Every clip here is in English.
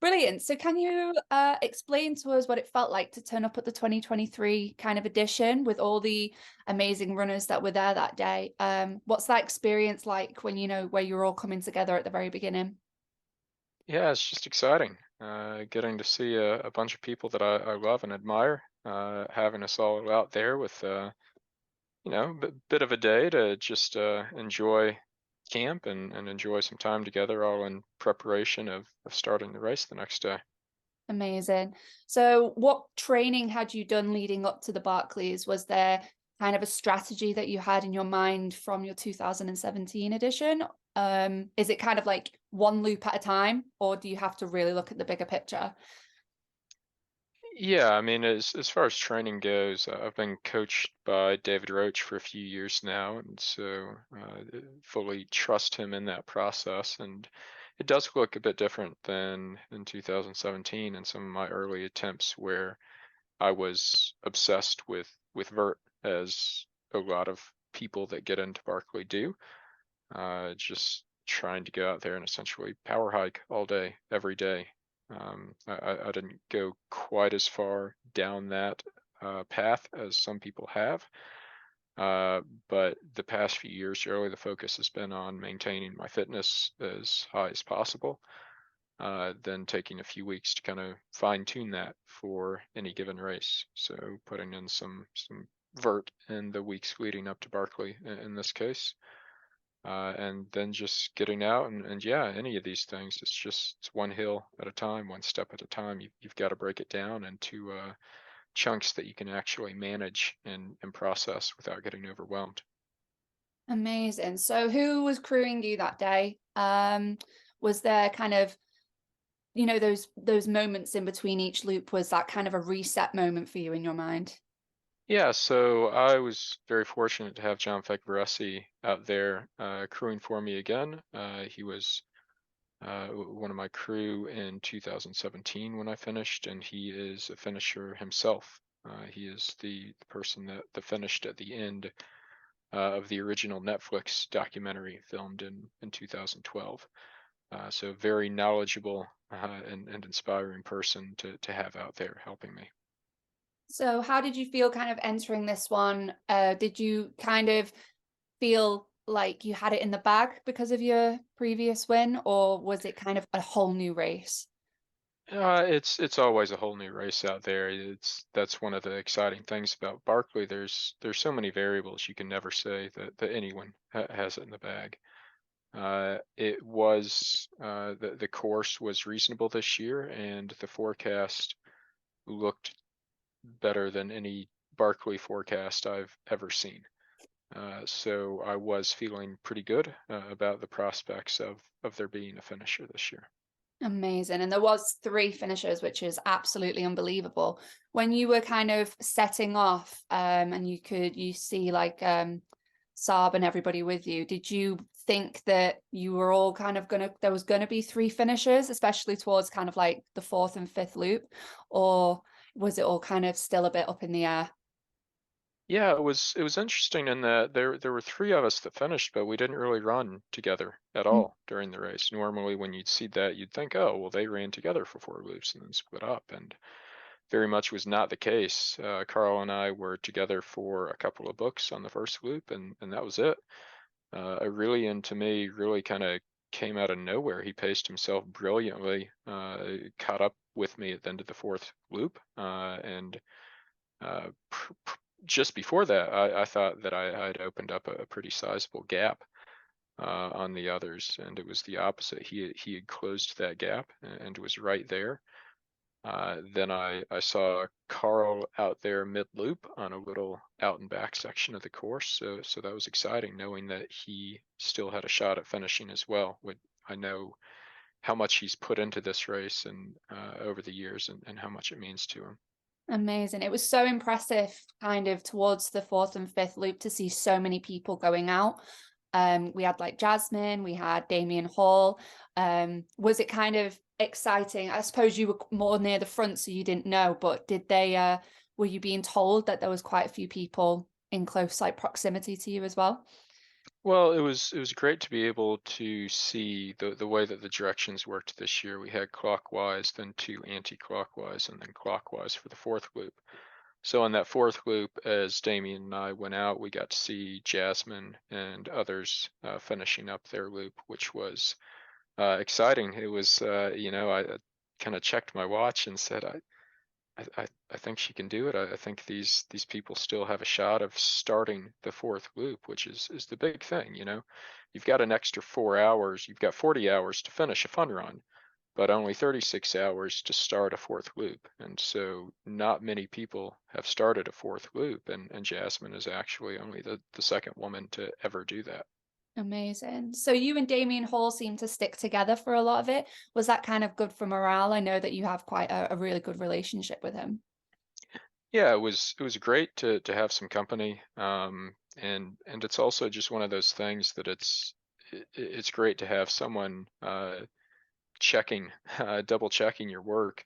Brilliant. So can you explain to us what it felt like to turn up at the 2023 kind of edition with all the amazing runners that were there that day? What's that experience like when, where you're all coming together at the very beginning? Yeah, it's just exciting. Getting to see a bunch of people that I love and admire, having us all out there with, bit of a day to just enjoy camp and enjoy some time together, all in preparation of starting the race the next day. Amazing. So what training had you done leading up to the Barclays? Was there kind of a strategy that you had in your mind from your 2017 edition? Is it kind of like one loop at a time, or do you have to really look at the bigger picture? Yeah, I mean, as far as training goes, I've been coached by David Roach for a few years now, and so fully trust him in that process. And it does look a bit different than in 2017 and some of my early attempts where I was obsessed with vert, as a lot of people that get into Barkley do. Just trying to go out there and essentially power hike all day, every day. I didn't go quite as far down that path as some people have, but the past few years, really, the focus has been on maintaining my fitness as high as possible, then taking a few weeks to kind of fine tune that for any given race. So putting in some vert in the weeks leading up to Barkley in this case, and then just getting out and yeah, any of these things, it's one hill at a time, one step at a time. You've got to break it down into chunks that you can actually manage and process without getting overwhelmed. Amazing. So who was crewing you that day? Was there kind of, those moments in between each loop, was that kind of a reset moment for you in your mind? Yeah, so I was very fortunate to have John Fekvaresi out there crewing for me again. He was one of my crew in 2017 when I finished, and he is a finisher himself. He is the person that finished at the end of the original Netflix documentary filmed in 2012. So very knowledgeable and inspiring person to have out there helping me. So how did you feel kind of entering this one? Did you kind of feel like you had it in the bag because of your previous win, or was it kind of a whole new race? It's always a whole new race out there. That's one of the exciting things about Barkley. There's so many variables you can never say that anyone has it in the bag. It was the course was reasonable this year, and the forecast looked better than any Barkley forecast I've ever seen. So I was feeling pretty good about the prospects of there being a finisher this year. Amazing. And there was three finishers, which is absolutely unbelievable. When you were kind of setting off, and you see like Saab and everybody with you, did you think that you were all kind of there was gonna be three finishers, especially towards kind of like the fourth and fifth loop, or was it all kind of still a bit up in the air? Yeah, it was interesting in that there were three of us that finished, but we didn't really run together at Mm. all during the race. Normally, when you'd see that, you'd think, oh, well, they ran together for four loops and then split up, and very much was not the case. Carl and I were together for a couple of books on the first loop, and that was it. Aurelian, to me, really kind of came out of nowhere. He paced himself brilliantly, caught up with me at the end of the fourth loop, and uh, just before that, I thought that I'd opened up a pretty sizable gap on the others, and it was the opposite. He had closed that gap and was right there. Then I saw Carl out there mid loop on a little out and back section of the course, so that was exciting, knowing that he still had a shot at finishing as well. I know how much he's put into this race and over the years, and how much it means to him. Amazing. It was so impressive kind of towards the fourth and fifth loop to see so many people going out. We had like Jasmine, we had Damien Hole. Was it kind of exciting? I suppose you were more near the front, so you didn't know, but were you being told that there was quite a few people in close like proximity to you as well? Well, it was great to be able to see the way that the directions worked this year. We had clockwise, then two anti-clockwise, and then clockwise for the fourth loop. So on that fourth loop, as Damien and I went out, we got to see Jasmine and others finishing up their loop, which was exciting. It was, I kind of checked my watch and said, I think she can do it. I think these people still have a shot of starting the fourth loop, which is the big thing, you know. You've got an extra 4 hours, you've got 40 hours to finish a fun run, but only 36 hours to start a fourth loop. And so not many people have started a fourth loop, and Jasmine is actually only the second woman to ever do that. Amazing. So you and Damien Hall seem to stick together for a lot of it. Was that kind of good for morale? I know that you have quite a really good relationship with him. Yeah, it was great to have some company. And it's also just one of those things that it's great to have someone checking, double checking your work.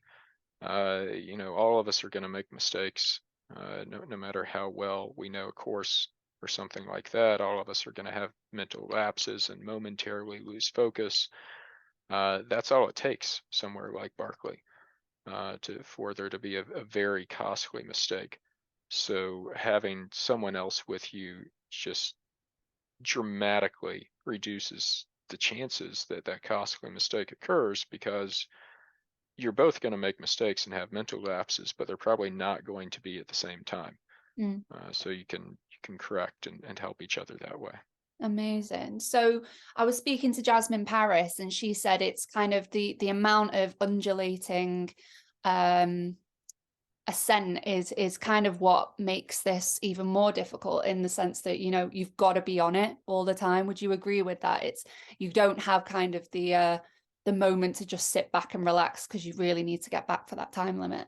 All of us are going to make mistakes. No matter how well we know a course or something like that, all of us are going to have mental lapses and momentarily lose focus. That's all it takes somewhere like Barkley, for there to be a very costly mistake. So having someone else with you just dramatically reduces the chances that that costly mistake occurs, because you're both going to make mistakes and have mental lapses, but they're probably not going to be at the same time. Mm. So you can correct and help each other that way. Amazing. So I was speaking to Jasmine Paris, and she said it's kind of the amount of undulating ascent is kind of what makes this even more difficult, in the sense that, you know, you've got to be on it all the time. Would you agree with that? It's, you don't have kind of the moment to just sit back and relax, because you really need to get back for that time limit.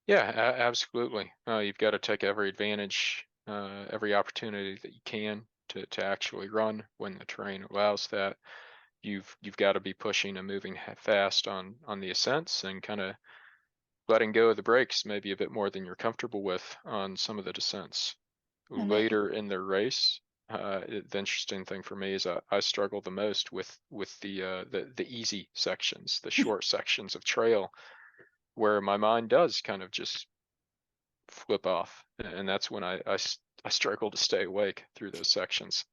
Yeah, absolutely. You've got to take every advantage, every opportunity that you can to actually run when the terrain allows that. You've got to be pushing and moving fast on the ascents, and kind of letting go of the brakes maybe a bit more than you're comfortable with on some of the descents. Amazing. Later in the race, the interesting thing for me is I struggle the most with the easy sections, the short sections of trail, where my mind does kind of just flip off, and that's when I struggle to stay awake through those sections.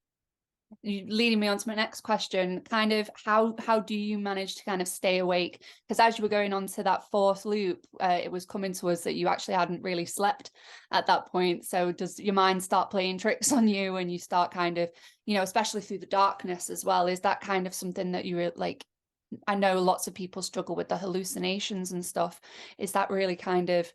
You leading me on to my next question, kind of how do you manage to kind of stay awake? Because as you were going on to that fourth loop, it was coming to us that you actually hadn't really slept at that point. So does your mind start playing tricks on you, and you start kind of, you know, especially through the darkness as well? Is that kind of something that you were like, I know lots of people struggle with the hallucinations and stuff. Is that really kind of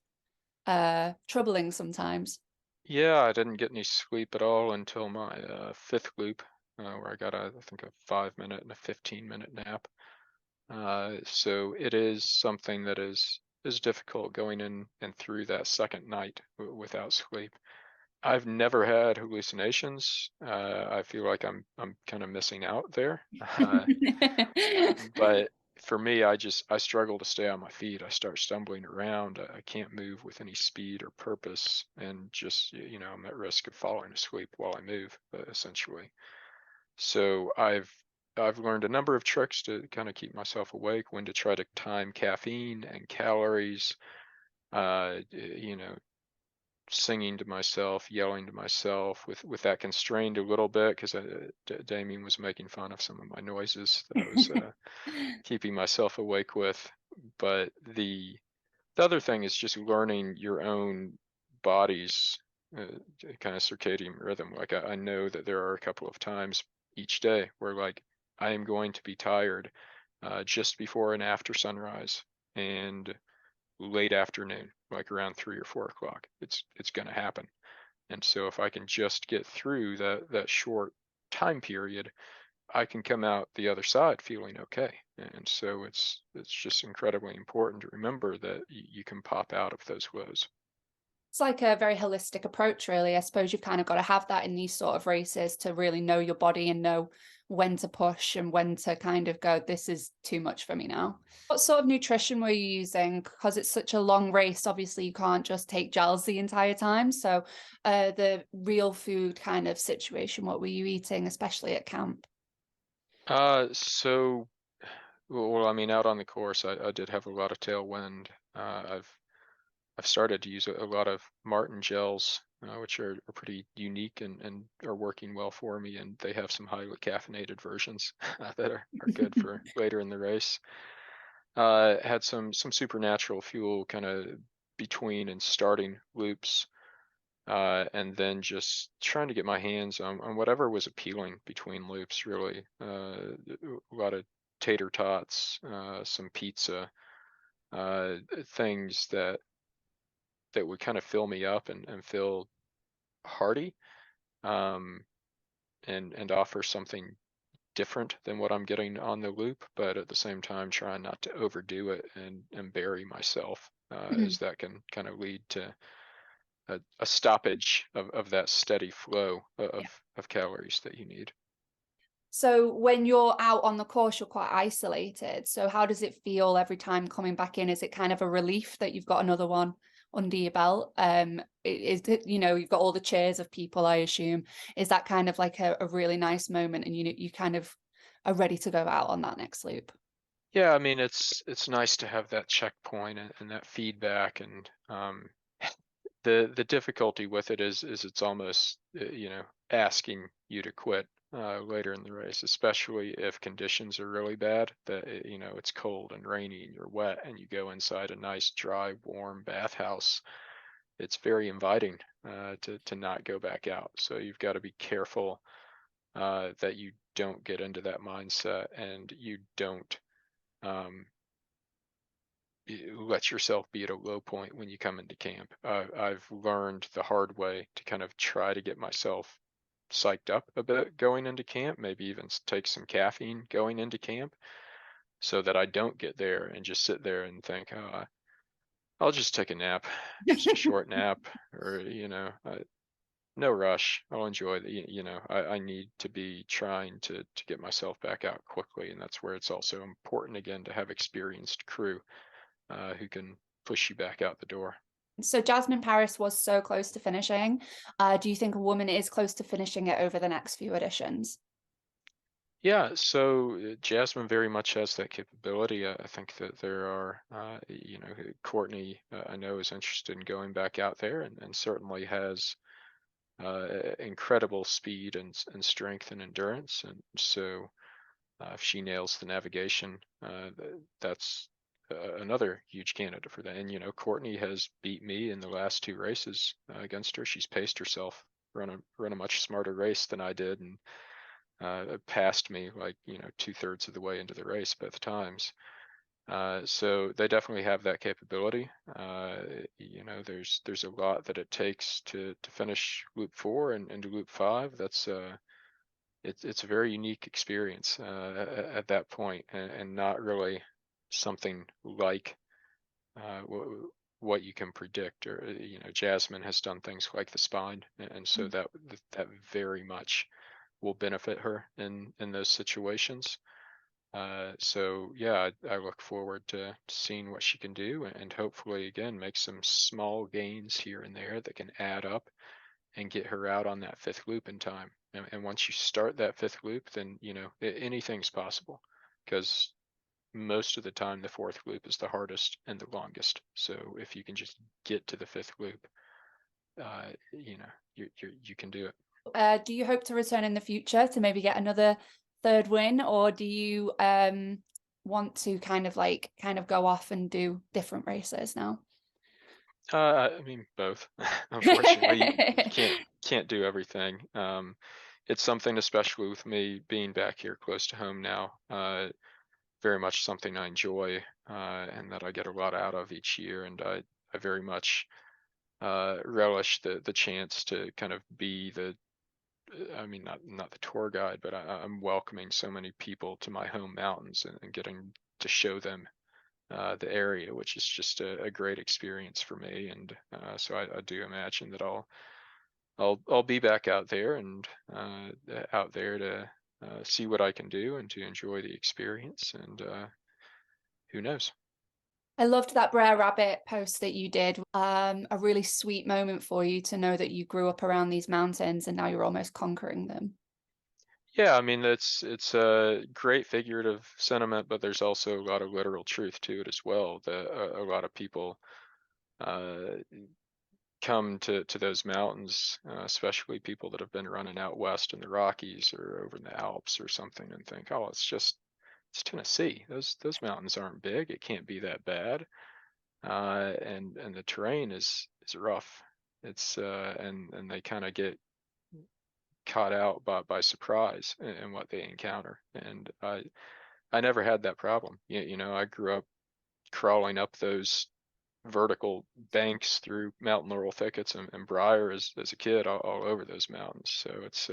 troubling sometimes? Yeah, I didn't get any sleep at all until my fifth loop, where I got I think a 5 minute and a 15-minute nap. So it is something that is difficult going in and through that second night without sleep. I've never had hallucinations. I feel like I'm kind of missing out there. But for me, I struggle to stay on my feet. I start stumbling around. I can't move with any speed or purpose, and just, I'm at risk of falling asleep while I move, essentially. So I've learned a number of tricks to kind of keep myself awake, when to try to time caffeine and calories, singing to myself, yelling to myself, with that constrained a little bit, because Damien was making fun of some of my noises that I was keeping myself awake with. But the other thing is just learning your own body's kind of circadian rhythm. Like I know that there are a couple of times each day where, like, I am going to be tired just before and after sunrise, and late afternoon, like around 3 or 4 o'clock. It's going to happen. And so if I can just get through that short time period, I can come out the other side feeling okay. And so it's just incredibly important to remember that you can pop out of those lows. It's like a very holistic approach, really. I suppose you've kind of got to have that in these sort of races to really know your body and know when to push and when to kind of go, this is too much for me now. What sort of nutrition were you using? Because it's such a long race, obviously you can't just take gels the entire time. So the real food kind of situation, what were you eating, especially at camp? So, well, I mean, out on the course, I did have a lot of tailwind. I've started to use a lot of Martin gels, which are pretty unique and are working well for me. And they have some highly caffeinated versions that are good for later in the race. Had some supernatural fuel kind of between and starting loops, and then just trying to get my hands on whatever was appealing between loops, really. A lot of tater tots, some pizza, things that would kind of fill me up and feel hearty, um, and offer something different than what I'm getting on the loop, but at the same time trying not to overdo it and bury myself, as that can kind of lead to a stoppage of that steady flow of calories that you need. So when you're out on the course, you're quite isolated. So how does it feel every time coming back in? Is it kind of a relief that you've got another one under your belt? Is it, you've got all the cheers of people, I assume. Is that kind of like a really nice moment and you kind of are ready to go out on that next loop? Yeah, I mean, it's nice to have that checkpoint and that feedback, and the difficulty with it is it's almost asking you to quit later in the race, especially if conditions are really bad. That it's cold and rainy and you're wet, and you go inside a nice, dry, warm bathhouse. It's very inviting to not go back out. So you've got to be careful that you don't get into that mindset and you don't um, let yourself be at a low point when you come into camp. I've learned the hard way to kind of try to get myself psyched up a bit going into camp, maybe even take some caffeine going into camp, so that I don't get there and just sit there and think, oh, I'll just take a nap, just a short nap, or no rush. I'll enjoy the, I need to be trying to get myself back out quickly, and that's where it's also important again to have experienced crew who can push you back out the door. So Jasmine Paris was so close to finishing. Do you think a woman is close to finishing it over the next few editions? Yeah, so Jasmine very much has that capability. I think that there are, Courtney, I know is interested in going back out there, and certainly has incredible speed and strength and endurance. And so if she nails the navigation, that's another huge candidate for that. And Courtney has beat me in the last two races against her. She's paced herself, run a much smarter race than I did, and passed me like 2/3 of the way into the race both times. So they definitely have that capability. There's a lot that it takes to finish loop 4 and to loop 5. That's it's a very unique experience at that point, and not really something like what you can predict. Or Jasmine has done things like the spine, and so that very much will benefit her in those situations. So yeah, I look forward to seeing what she can do, and hopefully again make some small gains here and there that can add up and get her out on that fifth loop in time. And once you start that fifth loop, then anything's possible, because most of the time the fourth loop is the hardest and the longest. So if you can just get to the fifth loop, you can do it. Do you hope to return in the future to maybe get another third win, or do you want to kind of go off and do different races now? I mean, both. Unfortunately, you can't do everything. It's something, especially with me being back here close to home now, very much something I enjoy, and that I get a lot out of each year. And I very much relish the chance to kind of be I mean, not the tour guide, but I'm welcoming so many people to my home mountains, and getting to show them the area, which is just a great experience for me. And so I do imagine that I'll be back out there and out there to see what I can do and to enjoy the experience. And who knows? I loved that Brer Rabbit post that you did. A really sweet moment for you to know that you grew up around these mountains and now you're almost conquering them. Yeah, I mean it's a great figurative sentiment, but there's also a lot of literal truth to it as well. That a lot of people uh, come to those mountains, especially people that have been running out west in the Rockies or over in the Alps or something, and think, oh, it's Tennessee. Those mountains aren't big. It can't be that bad. And the terrain is rough. It's and they kind of get caught out by surprise in what they encounter. And I never had that problem. You know, I grew up crawling up those vertical banks through mountain laurel thickets and briar as a kid all over those mountains. So it's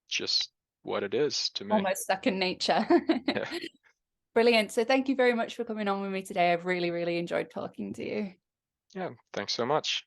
just what it is to me. Almost second nature. Yeah. Brilliant. So thank you very much for coming on with me today. I've really, really enjoyed talking to you. Yeah. Thanks so much.